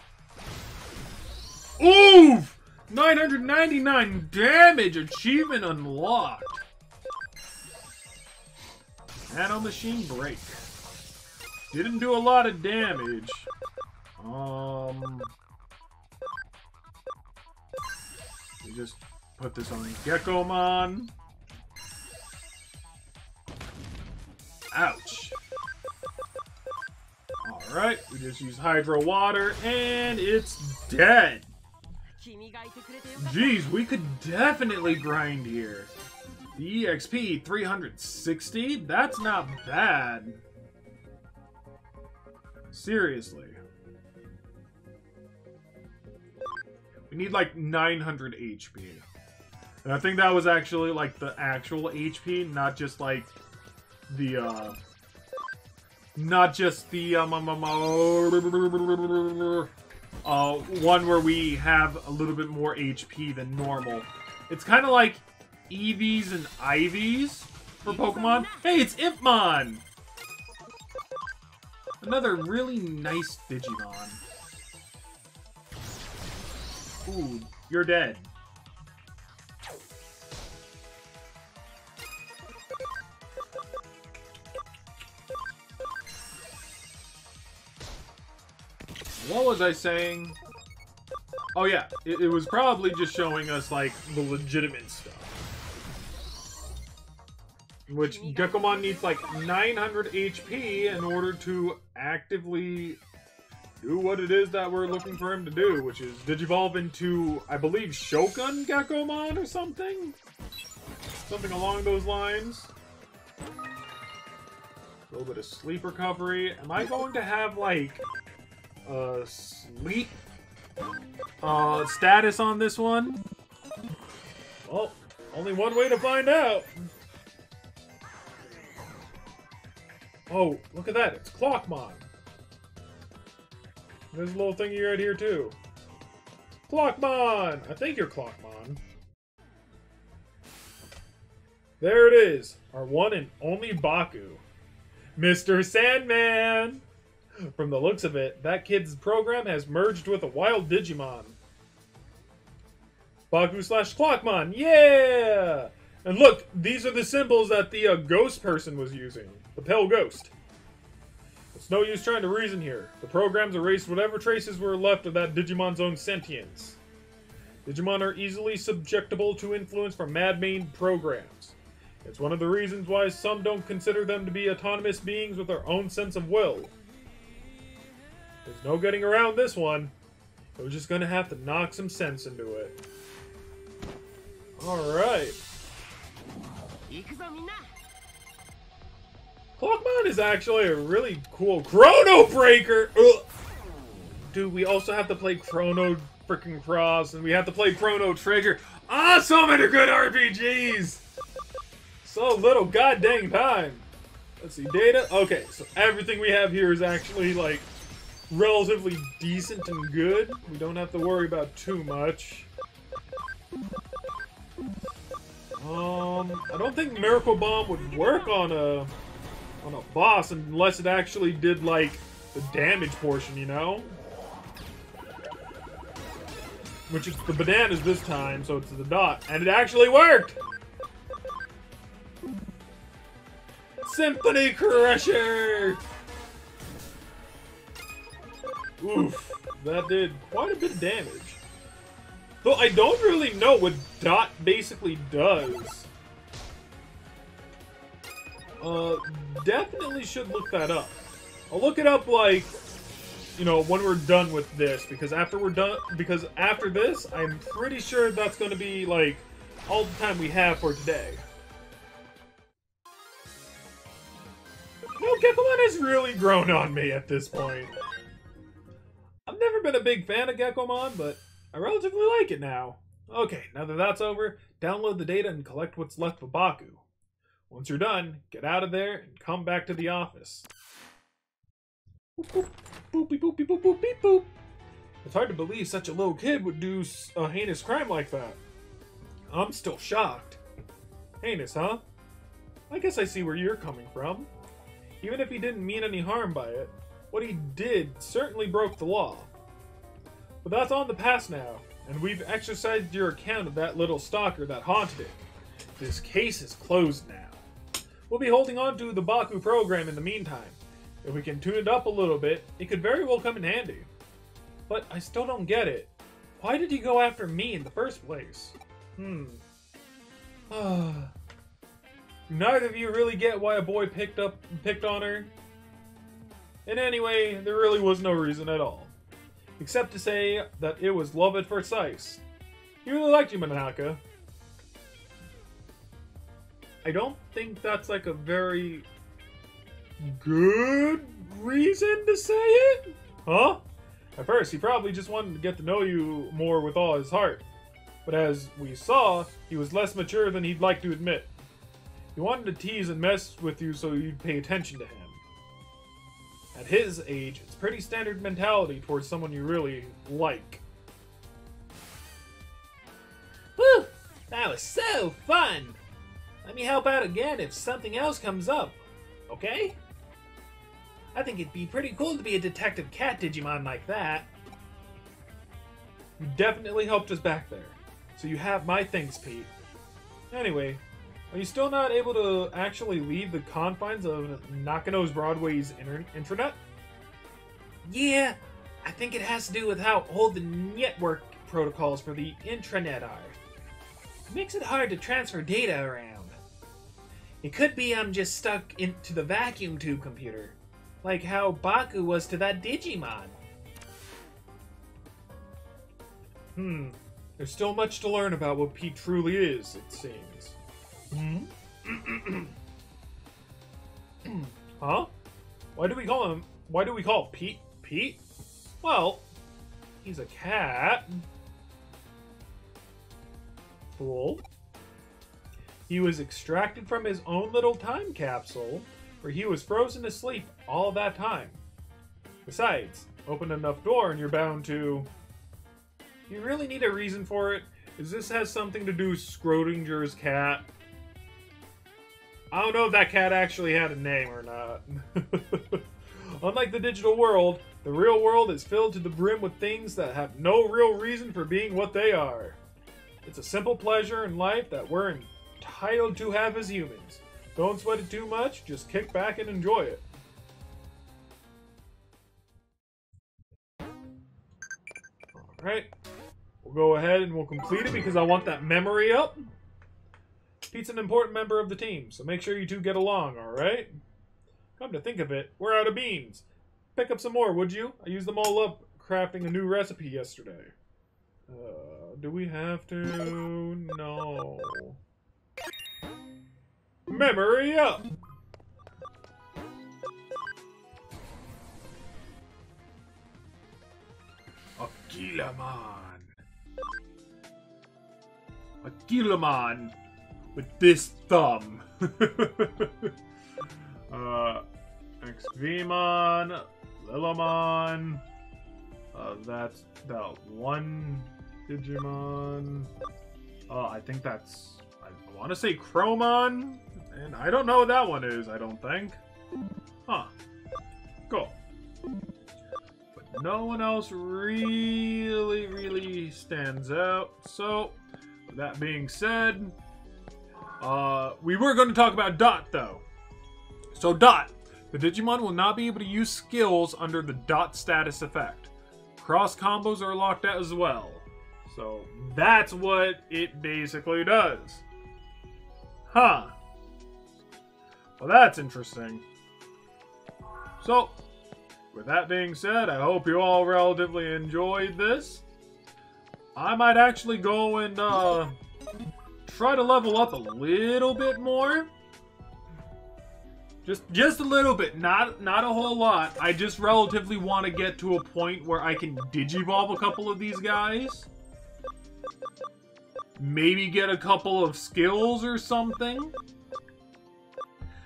Oof! 999 damage, achievement unlocked. Nano Machine Break. Didn't do a lot of damage. We just put this on Geckomon. Ouch. Alright, we just use Hydro Water, and it's dead. Jeez, we could definitely grind here. The EXP 360? That's not bad. Seriously. We need like 900 HP. And I think that was actually like the actual HP, not just like the one where we have a little bit more HP than normal. It's kind of like EVs and IVs for Pokemon. Hey, it's Ipmon! Another really nice Digimon. Ooh, you're dead. What was I saying? Oh yeah, it was probably just showing us, like, the legitimate stuff. Which Geckomon needs, like, 900 HP in order to actively do what it is that we're looking for him to do, which is Digivolve into, I believe, Shogun Geckomon or something? Something along those lines. A little bit of sleep recovery. Am I going to have, like, sleep status on this one? Well, only one way to find out. Oh, look at that. It's Clockmon. There's a little thingy right here, too. Clockmon! I think you're Clockmon. There it is. Our one and only Baku. Mr. Sandman! From the looks of it, that kid's program has merged with a wild Digimon. Baku/Clockmon, yeah! And look, these are the symbols that the ghost person was using. The pale ghost. It's no use trying to reason here. The program's erased whatever traces were left of that Digimon's own sentience. Digimon are easily subjectable to influence from man-made programs. It's one of the reasons why some don't consider them to be autonomous beings with their own sense of will. There's no getting around this one. We're just gonna have to knock some sense into it. Alright. Clockmon is actually a really cool Chrono Breaker! Ugh. Dude, we also have to play Chrono freaking Cross, and we have to play Chrono Trigger. Ah, so many good RPGs! So little goddamn time. Let's see, data. Okay, so everything we have here is actually, like, relatively decent and good. We don't have to worry about too much. I don't think Miracle Bomb would work on a boss unless it actually did, like, the damage portion, you know? Which is the bananas this time, so it's the dot. And it actually worked! Symphony Crusher! Oof, that did quite a bit of damage. Though I don't really know what Dot basically does. Definitely should look that up. I'll look it up, like, you know, when we're done with this, because after this, I'm pretty sure that's going to be, like, all the time we have for today. No, Gekomon has really grown on me at this point. I've never been a big fan of Gekomon, but I relatively like it now. Okay, now that that's over, download the data and collect what's left of Baku. Once you're done, get out of there and come back to the office. Boop, boop, boopy, boopy, boop, boop, beep, boop. It's hard to believe such a little kid would do a heinous crime like that. I'm still shocked. Heinous, huh? I guess I see where you're coming from. Even if he didn't mean any harm by it, what he did certainly broke the law. But that's on the past now, and we've exercised your account of that little stalker that haunted it. This case is closed now. We'll be holding on to the Baku program in the meantime. If we can tune it up a little bit, it could very well come in handy. But I still don't get it. Why did he go after me in the first place? Neither of you really get why a boy picked on her. And anyway, there really was no reason at all. Except to say that it was love at first sight. He really liked you, Manaka. I don't think that's like a very good reason to say it. Huh? At first, he probably just wanted to get to know you more with all his heart. But as we saw, he was less mature than he'd like to admit. He wanted to tease and mess with you so you'd pay attention to him. At his age, it's pretty standard mentality towards someone you really like. Whew! That was so fun! Let me help out again if something else comes up, okay? I think it'd be pretty cool to be a detective cat Digimon like that. You definitely helped us back there, so you have my thanks, Pete. Anyway, are you still not able to actually leave the confines of Nakano's Broadway's intranet? Yeah, I think it has to do with how old the network protocols for the intranet are. It makes it hard to transfer data around. It could be I'm just stuck into the vacuum tube computer, like how Baku was to that Digimon. There's still much to learn about what Pete truly is, it seems. Huh? Why do we call Pete Pete? Well, he's a cat. Fool. He was extracted from his own little time capsule, where he was frozen to sleep all that time. Besides, open enough door and you're bound to... You really need a reason for it? Is this has something to do with Schrodinger's cat? I don't know if that cat actually had a name or not. Unlike the digital world, the real world is filled to the brim with things that have no real reason for being what they are. It's a simple pleasure in life that we're entitled to have as humans. Don't sweat it too much, just kick back and enjoy it. Alright, we'll go ahead and we'll complete it because I want that memory up. Pete's an important member of the team, so make sure you two get along, alright? Come to think of it, we're out of beans. Pick up some more, would you? I used them all up crafting a new recipe yesterday. Do we have to? No. Memory up! Aquilamon. Aquilamon with this thumb. Xvmon, Lillamon. That's that one Digimon. I think that's... I want to say Chromon, and I don't know what that one is, I don't think. Huh. Cool. But no one else really stands out. So, with that being said, we were going to talk about Dot, though. So, Dot. The Digimon will not be able to use skills under the Dot status effect. Cross combos are locked out as well. So that's what it basically does. Huh. Well, that's interesting. So, with that being said, I hope you all relatively enjoyed this. I might actually go and try to level up a little bit more. Just a little bit, not a whole lot. I just relatively want to get to a point where I can Digivolve a couple of these guys. Maybe get a couple of skills or something.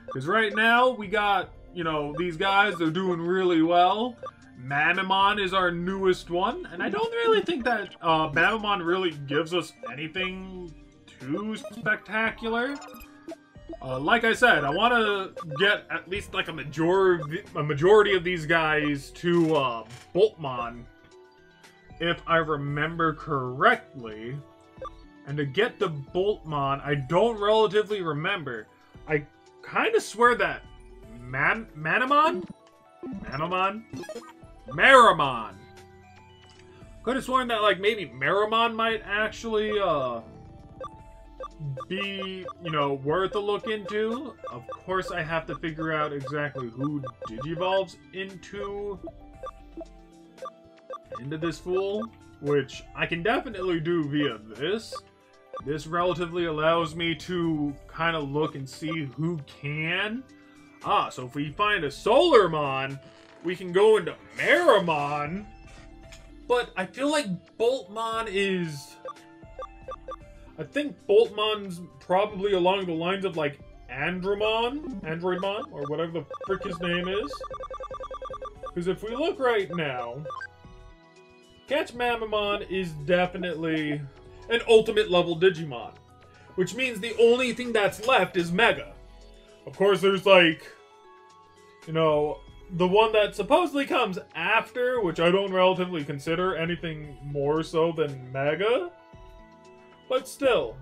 Because right now, we got, you know, these guys, they're doing really well. Mamamon is our newest one, and I don't really think that Mamamon really gives us anything too spectacular. Like I said, I want to get at least like a majority of these guys to Boltmon, if I remember correctly. And to get to Boltmon, I don't relatively remember. I kind of swear that Maramon? Could have sworn that, like, maybe Maramon might actually, be, you know, worth a look into. Of course, I have to figure out exactly who Digivolves into this fool, which I can definitely do via this. This relatively allows me to kind of look and see who can. Ah, so if we find a Solarmon, we can go into Maramon. But I feel like Boltmon is... I think Boltmon's probably along the lines of, like, Androidmon, or whatever the frick his name is. Because if we look right now, Catch Mamamon is definitely an ultimate level Digimon. Which means the only thing that's left is Mega. Of course, there's, like, you know, the one that supposedly comes after, which I don't relatively consider anything more so than Mega. But still.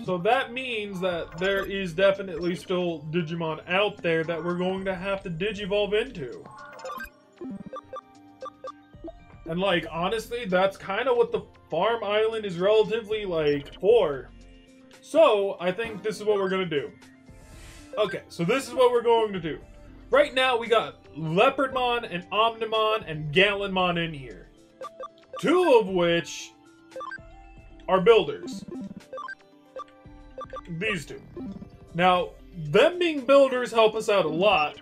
So that means that there is definitely still Digimon out there that we're going to have to Digivolve into. And, like, honestly, that's kind of what the Farm Island is relatively, like, for. So, I think this is what we're going to do. Okay, so this is what we're going to do. Right now, we got Leopardmon and Omnimon and Gallonmon in here. Two of which are builders. These two. Now, them being builders help us out a lot.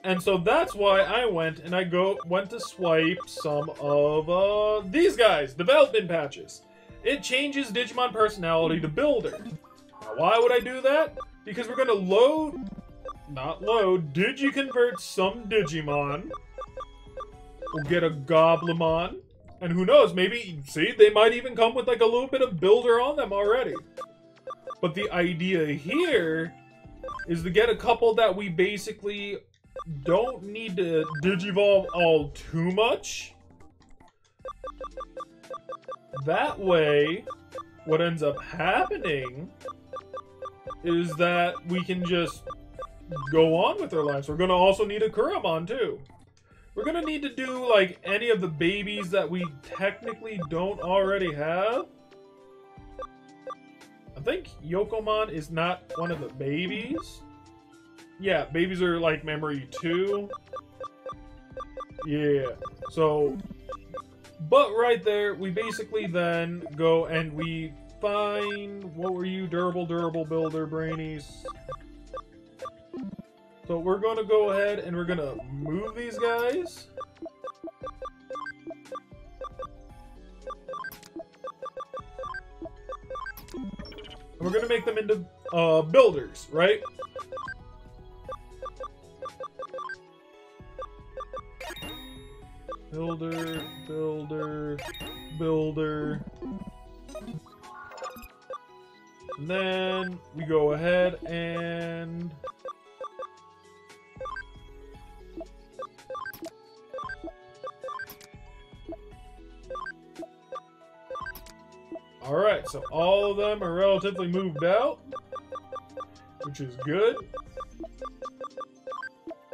And so that's why I went and went to swipe some of these guys, development patches. It changes Digimon personality to builder. Now, why would I do that? Because we're gonna Digi-convert some Digimon. We'll get a Goblimon. And who knows, maybe, see, they might even come with like a little bit of builder on them already. But the idea here is to get a couple that we basically don't need to Digivolve all too much. That way, what ends up happening is that we can just go on with our lives. We're going to also need a Kuramon too. We're going to need to do like any of the babies that we technically don't already have. I think Yokomon is not one of the babies. Yeah, babies are like memory 2. Yeah, so... But right there, we basically then go and we find... What were you? Durable builder, brainies. So we're going to go ahead and we're going to move these guys. And we're going to make them into builders, right? Builder, builder, builder. And then we go ahead and... Alright, so all of them are relatively moved out, which is good.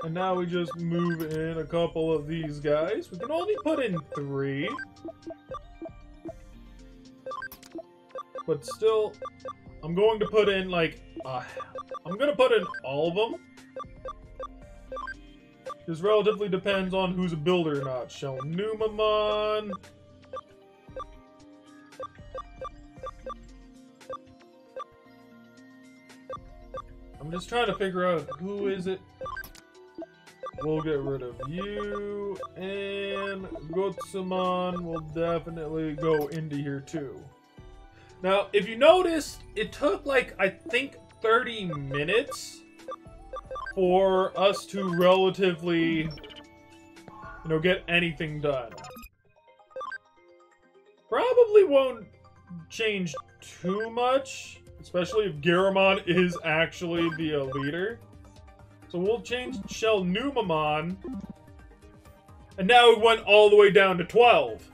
And now we just move in a couple of these guys. We can only put in 3. But still, I'm going to put in, like, I'm going to put in all of them. This relatively depends on who's a builder or not. Shell Numamon. I'm just trying to figure out who is it. We'll get rid of you, and Gotsumon will definitely go into here too. Now, if you notice, it took like, I think 30 minutes for us to relatively, get anything done. Probably won't change too much, especially if Garamon is actually the leader. So we'll change Shell Numamon. And now it went all the way down to 12.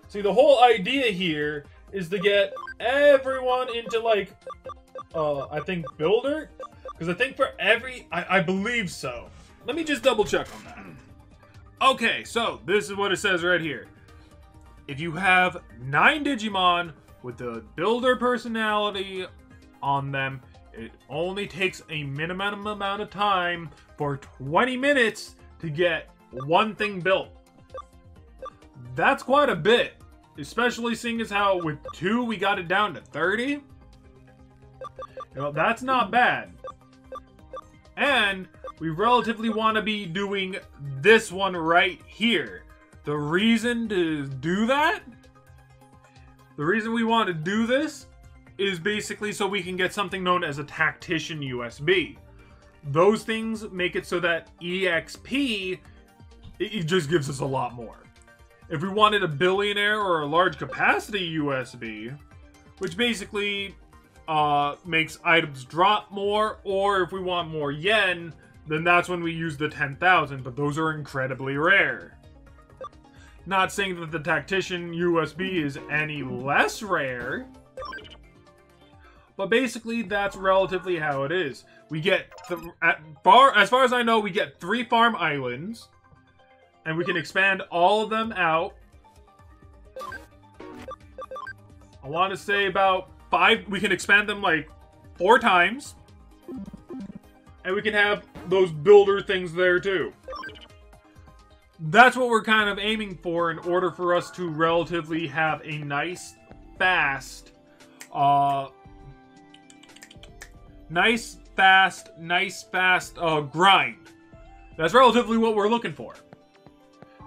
See, the whole idea here is to get everyone into, like, I think Builder? Because I think for every... I believe so. Let me just double check on that. Okay, so this is what it says right here. If you have 9 Digimon with the Builder personality on them, it only takes a minimum amount of time for 20 minutes to get one thing built. That's quite a bit, especially seeing as how with 2 we got it down to 30. That's not bad. And we relatively want to be doing this one right here. The reason to do that, the reason we want to do this is basically so we can get something known as a Tactician USB. Those things make it so that EXP, it just gives us a lot more. If we wanted a Billionaire or a Large Capacity USB, which basically makes items drop more, or if we want more yen, then that's when we use the 10,000, but those are incredibly rare. Not saying that the Tactician USB is any less rare, but basically that's relatively how it is. We get, as far as I know, we get 3 farm islands, and we can expand all of them out. I want to say about 5, we can expand them like 4 times. And we can have those builder things there too. That's what we're kind of aiming for in order for us to relatively have a nice, fast, grind. That's relatively what we're looking for.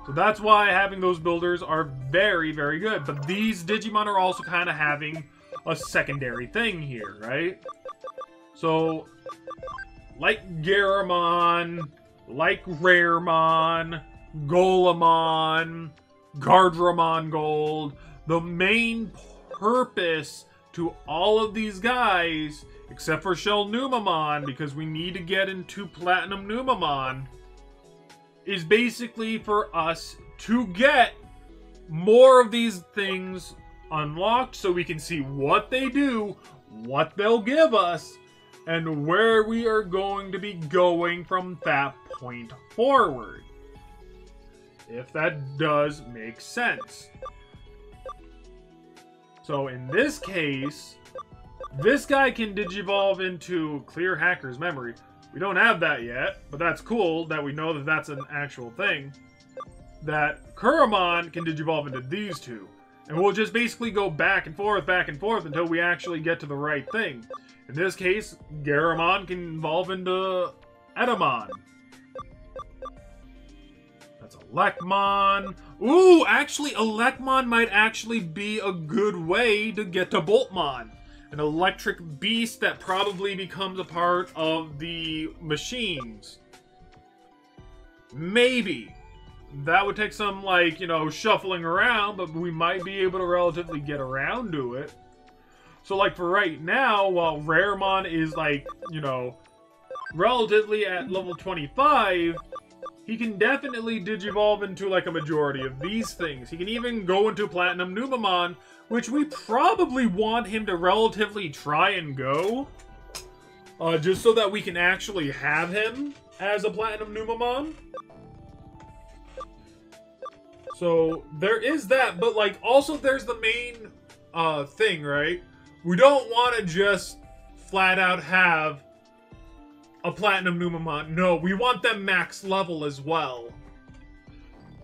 So that's why having those builders are very, very good. But these Digimon are also kind of having a secondary thing here, right? So, like Garamon, like Raremon, Golemon, Gardramon Gold, the main purpose to all of these guys, except for Shell Numamon, because we need to get into Platinum Numamon, is basically for us to get more of these things unlocked so we can see what they do, what they'll give us, and where we are going to be going from that point forward. If that does make sense. So in this case, this guy can digivolve into Clear Hacker's Memory. We don't have that yet, but that's cool that we know that that's an actual thing. That Kuramon can digivolve into these two. And we'll just basically go back and forth until we actually get to the right thing. In this case, Garamon can evolve into Edamon. That's Elecmon. Ooh, actually, Elecmon might actually be a good way to get to Boltmon. An electric beast that probably becomes a part of the machines. Maybe. That would take some, like, shuffling around, but we might be able to relatively get around to it. So, like, for right now, while Raremon is, like, relatively at level 25, he can definitely digivolve into, like, a majority of these things. He can even go into Platinum Numamon, which we probably want him to relatively try and go. just so that we can actually have him as a Platinum Numamon. So there is that, but like also there's the main thing, right? We don't want to just flat out have a Platinum Numamon. No, we want them max level as well.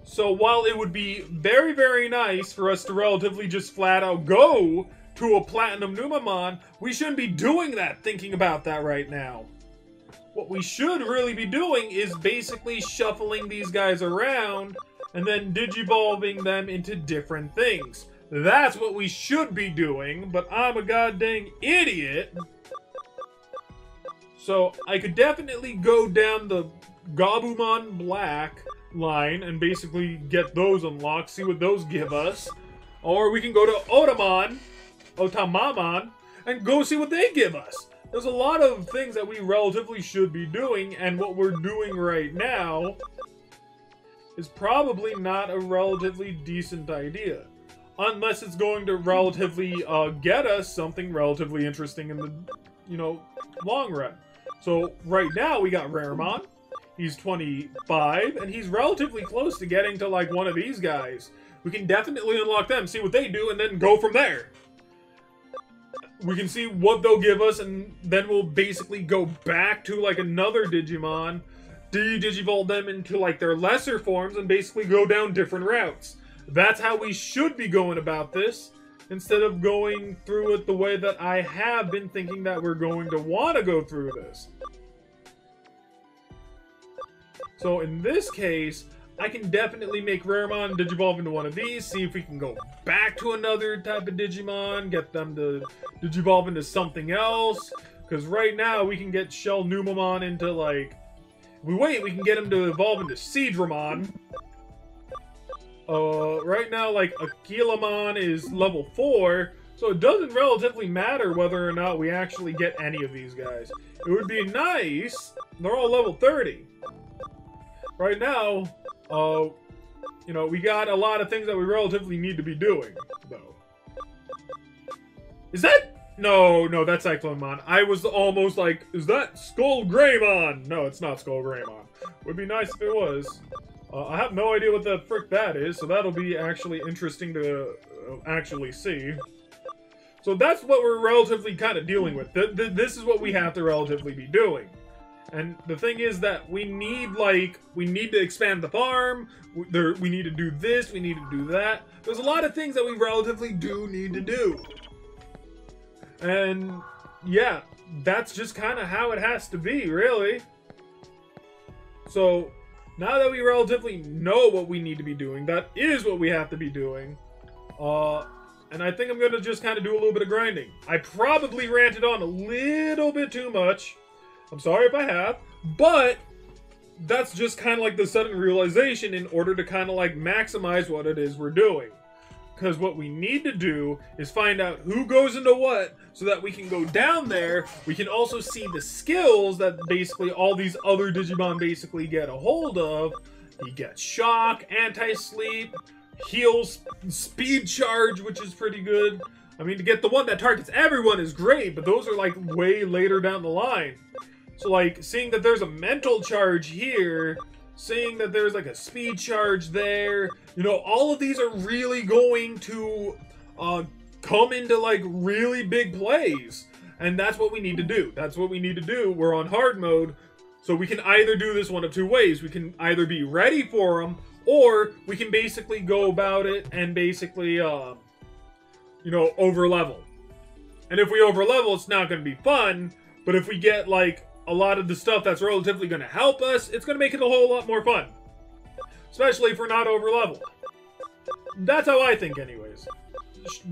So while it would be very, very nice for us to relatively just flat out go to a Platinum Numamon, we shouldn't be doing that, thinking about that right now. What we should really be doing is basically shuffling these guys around and then digivolving them into different things. That's what we should be doing, but I'm a goddamn idiot. So I could definitely go down the Gabumon Black line and basically get those unlocked, see what those give us. Or we can go to Otamamon, and go see what they give us. There's a lot of things that we relatively should be doing, and what we're doing right now is probably not a relatively decent idea. Unless it's going to relatively get us something relatively interesting in the, long run. So right now we got Raremon. He's 25, and he's relatively close to getting to like one of these guys. We can definitely unlock them, see what they do, and then go from there. We can see what they'll give us, and then we'll basically go back to like another Digimon, digivolve them into like their lesser forms, and basically go down different routes. That's how we should be going about this, instead of going through it the way that I have been thinking that we're going to want to go through this. So in this case, I can definitely make Raremon digivolve into one of these, see if we can go back to another type of Digimon, get them to digivolve into something else. Because right now we can get Shell Numamon into like... If we wait, we can get him to evolve into Seadramon. Right now, like, Aquilamon is level 4, so it doesn't relatively matter whether or not we actually get any of these guys. It would be nice. They're all level 30. Right now, we got a lot of things that we relatively need to be doing, though. Is that... No, that's Cyclonemon. I was almost like, is that Skull Greymon? No, it's not Skull Greymon. Would be nice if it was. I have no idea what the frick that is, so that'll be actually interesting to actually see. So that's what we're relatively kind of dealing with. This is what we have to relatively be doing. And the thing is that we need to expand the farm, we need to do this, we need to do that. There's a lot of things that we relatively do need to do. And, yeah, that's just kind of how it has to be, really. So... now that we relatively know what we need to be doing, that is what we have to be doing. And I think I'm going to just kind of do a little bit of grinding. I probably ranted on a little bit too much. I'm sorry if I have. But that's just kind of like the sudden realization in order to kind of like maximize what it is we're doing. Because what we need to do is find out who goes into what so that we can go down there. We can also see the skills that basically all these other Digimon basically get a hold of. You get Shock, Anti-Sleep, Heals, Speed Charge, which is pretty good. I mean, to get the one that targets everyone is great, but those are like way later down the line. So like, seeing that there's a Mental Charge here... seeing that there's like a speed charge there, all of these are really going to come into like really big plays. And that's what we need to do. That's what we need to do. We're on hard mode, so we can either do this one of two ways. We can either be ready for them, or we can basically go about it and basically, over level. And if we over level, it's not going to be fun, but if we get like a lot of the stuff that's relatively going to help us, it's going to make it a whole lot more fun. Especially if we're not over level. That's how I think anyways.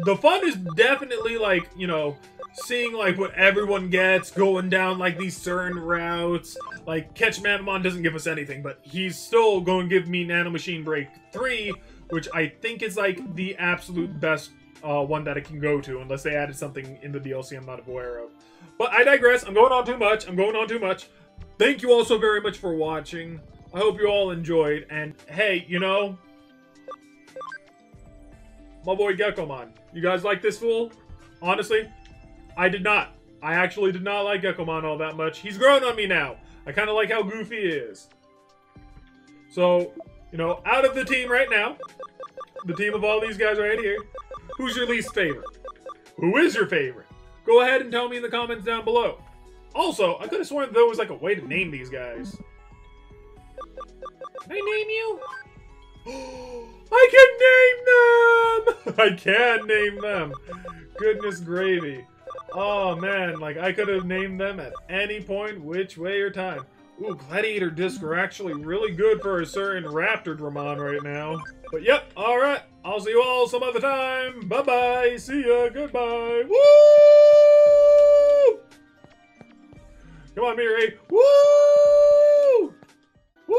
The fun is definitely like, seeing like what everyone gets, going down like these certain routes. Like Catch Mamamon doesn't give us anything, but he's still going to give me Nano Machine Break 3, which I think is like the absolute best one that it can go to, unless they added something in the DLC I'm not aware of. But I digress. I'm going on too much. Thank you all so very much for watching. I hope you all enjoyed. And hey, my boy Geckomon. You guys like this fool? Honestly, I did not. I actually did not like Gekomon all that much. He's grown on me now. I kind of like how goofy he is. So, you know, out of the team right now, the team of all these guys right here, who's your least favorite? Who is your favorite? Go ahead and tell me in the comments down below. Also, I could have sworn there was like a way to name these guys. Can I name you? I can name them! I can name them. Goodness gravy. Oh man, like I could have named them at any point, which way or time. Ooh, Gladiator Discs are actually really good for a certain Raptor Dramon right now. But yep, alright. I'll see you all some other time. Bye-bye. See ya. Goodbye. Woo! Come on, Miri. Woo! Woo!